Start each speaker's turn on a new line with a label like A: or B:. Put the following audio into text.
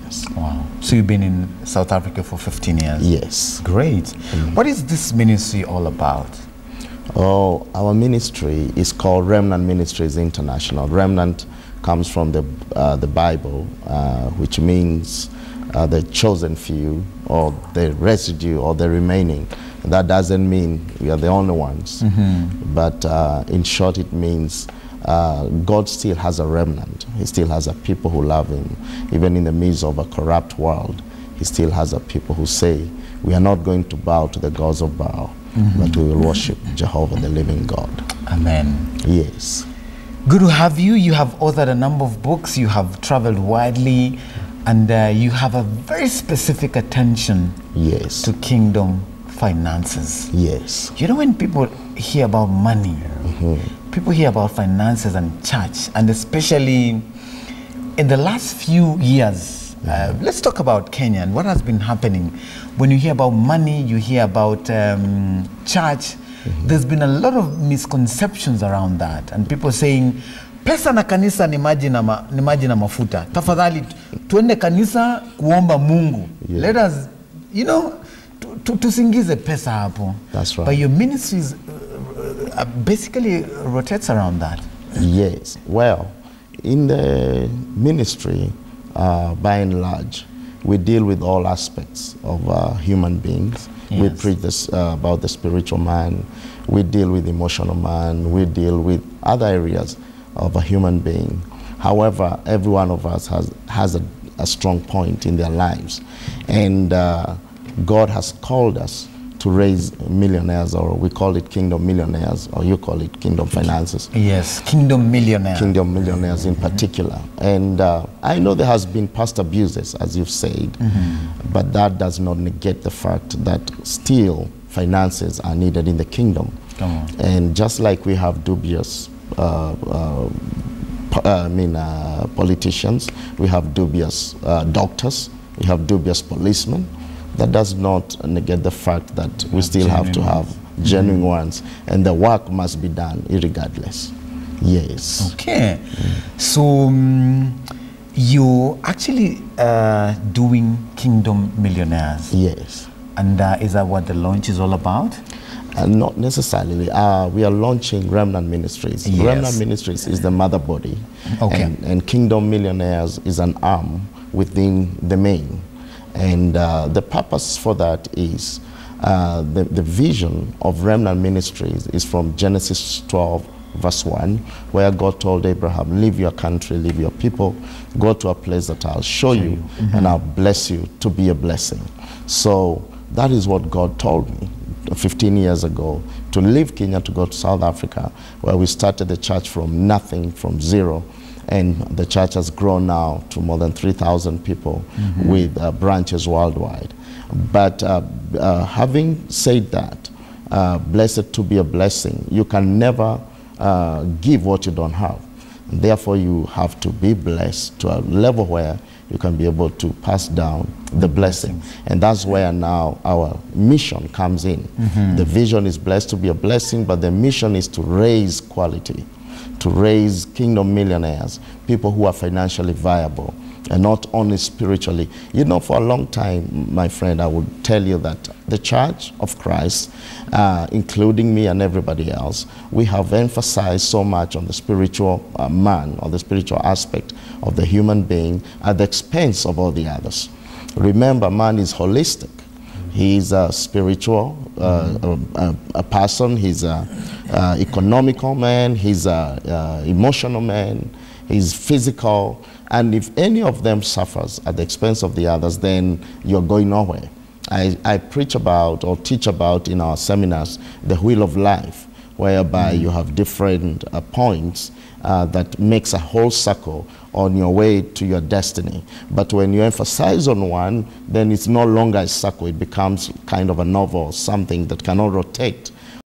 A: years.
B: Wow. So you've been in South Africa for 15 years?
A: Yes.
B: Great. What is this ministry all about?
A: Oh, our ministry is called Remnant Ministries International. Remnant comes from the Bible, which means the chosen few, or the residue, or the remaining. That doesn't mean we are the only ones, but in short it means God still has a remnant. He still has a people who love him. Even in the midst of a corrupt world, he still has a people who say, we are not going to bow to the gods of Baal, but we will worship Jehovah, the living God.
B: Amen.
A: Yes.
B: Good to have you. You have authored a number of books. You have traveled widely, and you have a very specific attention
A: Yes.
B: to kingdom finances.
A: Yes.
B: You know, when people hear about money, people hear about finances and church, and especially in the last few years, let's talk about Kenya and what has been happening. When you hear about money, you hear about church, there's been a lot of misconceptions around that, and people saying, pesa na kanisa ni maji na mafuta. Tafadhali, tuende kanisa kuomba Mungu.
A: Yeah.
B: Let us, you know, tusingize pesa hapo.
A: That's right.
B: But your ministries basically rotates around that.
A: Yes. Well, in the ministry, by and large, we deal with all aspects of human beings.
B: Yes.
A: We preach this, about the spiritual man. We deal with emotional man. We deal with other areas of a human being. However, every one of us has a strong point in their lives. And God has called us to raise millionaires, or we call it kingdom millionaires, or you call it kingdom finances.
B: Yes, kingdom millionaires.
A: Kingdom millionaires in particular. And I know there has been past abuses, as you've said, but that does not negate the fact that still finances are needed in the kingdom.
B: Come on.
A: And just like we have dubious politicians, we have dubious doctors, we have dubious policemen. That does not negate the fact that we still have to have genuine ones, and the work must be done irregardless. Yes.
B: Okay. So you're actually doing Kingdom Millionaires.
A: Yes.
B: And is that what the launch is all about?
A: Not necessarily. We are launching Remnant Ministries.
B: Yes.
A: Remnant Ministries is the mother body.
B: Okay.
A: And Kingdom Millionaires is an arm within the main. And the purpose for that is the vision of Remnant Ministries is from Genesis 12, verse 1, where God told Abraham, leave your country, leave your people, go to a place that I'll show you, and I'll bless you to be a blessing. So that is what God told me 15 years ago, to leave Kenya to go to South Africa, where we started the church from nothing, from zero. And the church has grown now to more than 3,000 people with branches worldwide. But having said that, blessed to be a blessing, you can never give what you don't have. Therefore, you have to be blessed to a level where you can be able to pass down the blessing. And that's where now our mission comes in. The vision is blessed to be a blessing, but the mission is to raise quality, to raise kingdom millionaires, people who are financially viable, and not only spiritually. You know, for a long time, my friend, I would tell you that the Church of Christ, including me and everybody else, we have emphasized so much on the spiritual man, or the spiritual aspect of the human being, at the expense of all the others. Remember, man is holistic. He's a spiritual a person, he's a economical man, he's a emotional man, he's physical, and if any of them suffers at the expense of the others, then you're going nowhere. I preach about, or teach about in our seminars, the wheel of life, whereby you have different points that makes a whole circle on your way to your destiny. But when you emphasize on one, then it's no longer a circle. It becomes kind of a novel, something that cannot rotate